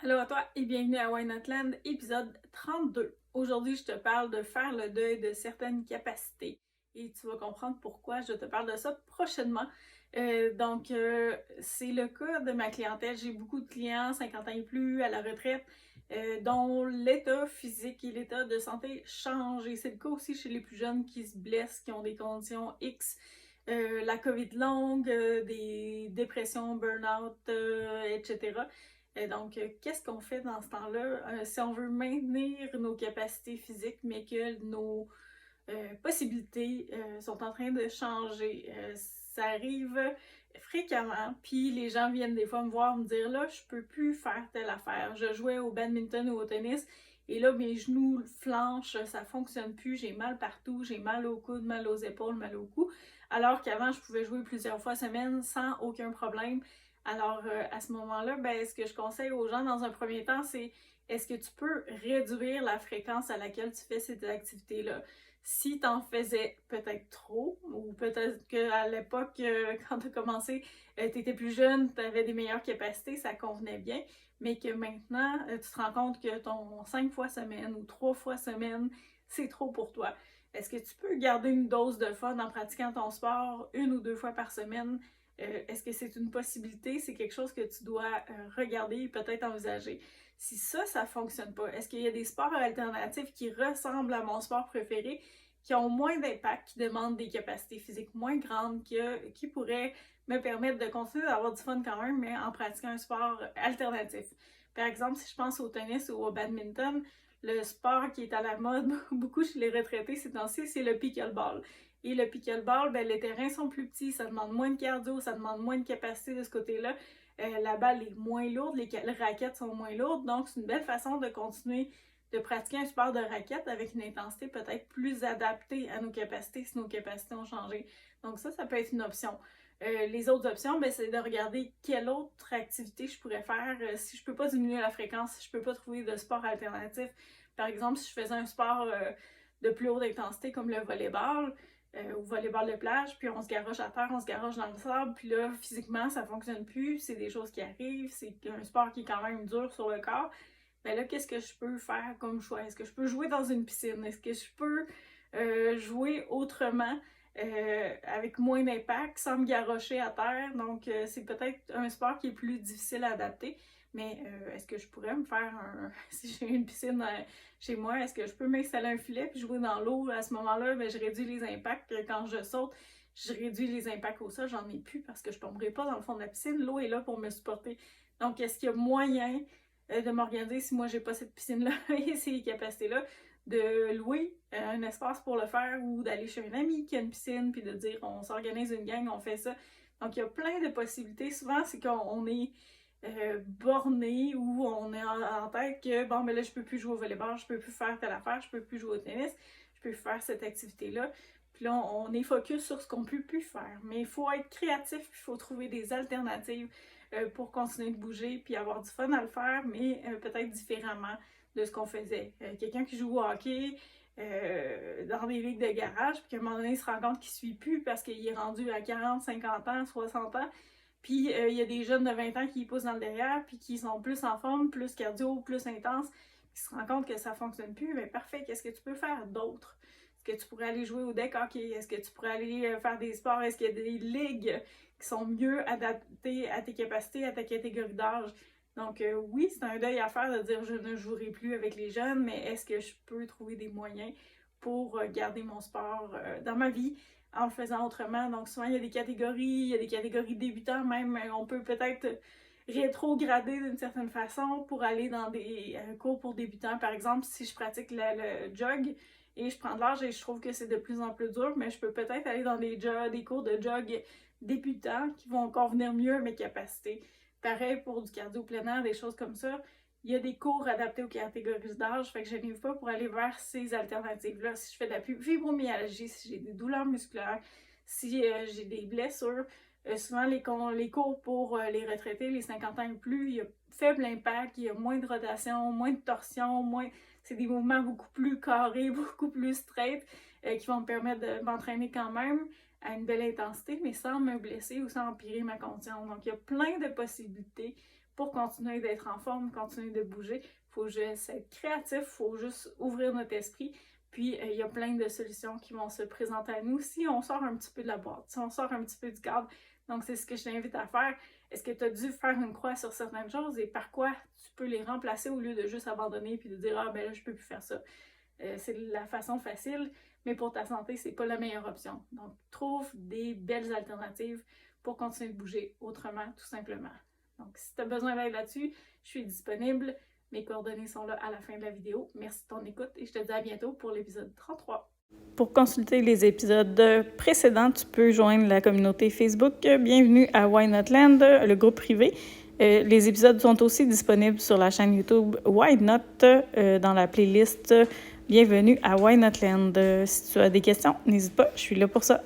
Allô à toi et bienvenue à Why Not Land, épisode 32. Aujourd'hui, je te parle de faire le deuil de certaines capacités et tu vas comprendre pourquoi je te parle de ça prochainement. C'est le cas de ma clientèle. J'ai beaucoup de clients 50 ans et plus à la retraite dont l'état physique et l'état de santé changent. Et c'est le cas aussi chez les plus jeunes qui se blessent, qui ont des conditions X. La COVID longue, des dépressions, burn-out, etc. Qu'est-ce qu'on fait dans ce temps-là? Si on veut maintenir nos capacités physiques, mais que nos possibilités sont en train de changer, ça arrive fréquemment, puis les gens viennent des fois me voir me dire là, je peux plus faire telle affaire. Je jouais au badminton ou au tennis, et là, mes genoux flanchent, ça fonctionne plus, j'ai mal partout, j'ai mal au coude, mal aux épaules, mal au cou. Alors qu'avant, je pouvais jouer plusieurs fois semaine sans aucun problème. Alors, à ce moment-là, ce que je conseille aux gens dans un premier temps, c'est est-ce que tu peux réduire la fréquence à laquelle tu fais ces activités-là? Si tu en faisais peut-être trop, ou peut-être qu'à l'époque, quand tu as commencé, tu étais plus jeune, tu avais des meilleures capacités, ça convenait bien, mais que maintenant, tu te rends compte que ton 5 fois semaine ou 3 fois semaine, c'est trop pour toi. Est-ce que tu peux garder une dose de fun en pratiquant ton sport 1 ou 2 fois par semaine? Est-ce que c'est une possibilité? C'est quelque chose que tu dois regarder et peut-être envisager. Si ça fonctionne pas, est-ce qu'il y a des sports alternatifs qui ressemblent à mon sport préféré, qui ont moins d'impact, qui demandent des capacités physiques moins grandes, qui pourraient me permettre de continuer d'avoir du fun quand même, mais en pratiquant un sport alternatif? Par exemple, si je pense au tennis ou au badminton, le sport qui est à la mode beaucoup chez les retraités ces temps-ci, c'est le pickleball. Et le pickleball, les terrains sont plus petits, ça demande moins de cardio, ça demande moins de capacité de ce côté-là. La balle est moins lourde, les raquettes sont moins lourdes, donc c'est une belle façon de continuer de pratiquer un sport de raquette avec une intensité peut-être plus adaptée à nos capacités si nos capacités ont changé. Donc ça peut être une option. Les autres options, c'est de regarder quelle autre activité je pourrais faire si je peux pas diminuer la fréquence, si je peux pas trouver de sport alternatif. Par exemple, si je faisais un sport de plus haute intensité comme le volleyball, au volleyball de plage, puis on se garoche à terre, on se garoche dans le sable, puis là, physiquement, ça fonctionne plus, c'est des choses qui arrivent, c'est un sport qui est quand même dur sur le corps. Ben là, qu'est-ce que je peux faire comme choix? Est-ce que je peux jouer dans une piscine? Est-ce que je peux jouer autrement, avec moins d'impact, sans me garrocher à terre? Donc, c'est peut-être un sport qui est plus difficile à adapter. Mais est-ce que je pourrais me faire un... Si j'ai une piscine chez moi, est-ce que je peux m'installer un filet puis jouer dans l'eau? À ce moment-là, je réduis les impacts. Quand je saute, je réduis les impacts au sol. J'en ai plus parce que je tomberai pas dans le fond de la piscine. L'eau est là pour me supporter. Donc, est-ce qu'il y a moyen de m'organiser si moi j'ai pas cette piscine-là et ces capacités-là, de louer un espace pour le faire ou d'aller chez un ami qui a une piscine puis de dire on s'organise une gang, on fait ça. Donc, il y a plein de possibilités. Souvent, c'est qu'on est borné ou on est en tête que bon, mais là, je peux plus jouer au volleyball, je peux plus faire telle affaire, je peux plus jouer au tennis, je peux plus faire cette activité-là. Puis là, on est focus sur ce qu'on peut plus faire. Mais il faut être créatif, puis il faut trouver des alternatives pour continuer de bouger, puis avoir du fun à le faire, mais peut-être différemment de ce qu'on faisait. Quelqu'un qui joue au hockey dans des ligues de garage, puis qu'à un moment donné, il se rend compte qu'il ne suit plus parce qu'il est rendu à 40, 50 ans, 60 ans, puis il y a des jeunes de 20 ans qui poussent dans le derrière, puis qui sont plus en forme, plus cardio, plus intense, qui se rendent compte que ça fonctionne plus. Mais parfait, qu'est-ce que tu peux faire d'autre? Est-ce que tu pourrais aller jouer au deck hockey? Est-ce que tu pourrais aller faire des sports? Est-ce qu'il y a des ligues qui sont mieux adaptées à tes capacités, à ta catégorie d'âge? Donc oui, c'est un deuil à faire de dire je ne jouerai plus avec les jeunes, mais est-ce que je peux trouver des moyens pour garder mon sport dans ma vie en le faisant autrement? Donc souvent il y a des catégories débutants même, on peut peut-être rétrograder d'une certaine façon pour aller dans des cours pour débutants. Par exemple, si je pratique le jog et je prends de l'âge et je trouve que c'est de plus en plus dur, mais je peux peut-être aller dans des cours de jog débutants qui vont convenir mieux à mes capacités. Pareil pour du cardio plein air, des choses comme ça. Il y a des cours adaptés aux catégories d'âge, fait que je n'arrive pas pour aller vers ces alternatives-là. Si je fais de la fibromyalgie, si j'ai des douleurs musculaires, si j'ai des blessures, souvent les cours pour les retraités, les 50 ans et plus, il y a faible impact, il y a moins de rotation, moins de torsion, c'est des mouvements beaucoup plus carrés, beaucoup plus straight, qui vont me permettre de m'entraîner quand même à une belle intensité, mais sans me blesser ou sans empirer ma condition. Donc, il y a plein de possibilités pour continuer d'être en forme, continuer de bouger. Il faut juste être créatif, il faut juste ouvrir notre esprit. Puis, il y a plein de solutions qui vont se présenter à nous si on sort un petit peu de la boîte, si on sort un petit peu du cadre. Donc, c'est ce que je t'invite à faire. Est-ce que tu as dû faire une croix sur certaines choses et par quoi tu peux les remplacer au lieu de juste abandonner puis de dire « Ah, ben là, je peux plus faire ça ». C'est la façon facile, mais pour ta santé, c'est pas la meilleure option. Donc, trouve des belles alternatives pour continuer de bouger autrement, tout simplement. Donc, si tu as besoin d'aide là-dessus, je suis disponible. Mes coordonnées sont là à la fin de la vidéo. Merci de ton écoute et je te dis à bientôt pour l'épisode 33. Pour consulter les épisodes précédents, tu peux joindre la communauté Facebook. Bienvenue à Why Not Land, le groupe privé. Les épisodes sont aussi disponibles sur la chaîne YouTube Why Not dans la playlist Bienvenue à Why Not Land. Si tu as des questions, n'hésite pas, je suis là pour ça.